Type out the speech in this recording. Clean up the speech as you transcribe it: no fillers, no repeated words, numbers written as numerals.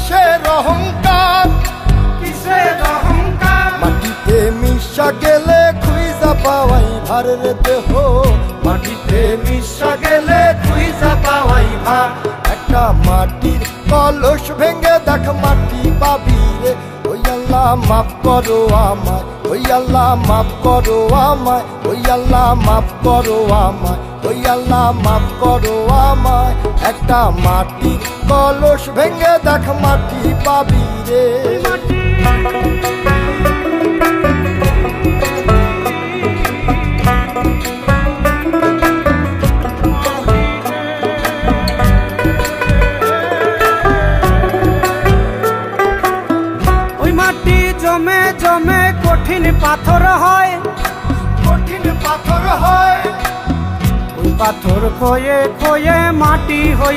কিসের অহংকার, কিসের অহংকার, মাটিতে মিশা গেলে খুঁজা পাওয়াই ভার রে দেহ, মাটিতে মিশা গেলে খুঁজা পাওয়াই ভার। একটা মাটির কলস ভেঙে দেখ মাটি পাবি রে। ওই আল্লাহ মাফ করো আমায়, ওই আল্লাহ মাফ করো আমায়, ওই আল্লাহ মাফ করো আমায়, ওই আল্লাহ মাফ করো আমায়। একটা মাটির কলস ভেঙে দেখ মাটি পাবি রে। মাটি জমে জমে কঠিন পাথর হয়, কঠিন পাথর হয়, ওই পাথর ক্ষয়ে ক্ষয়ে মাটি হয়ে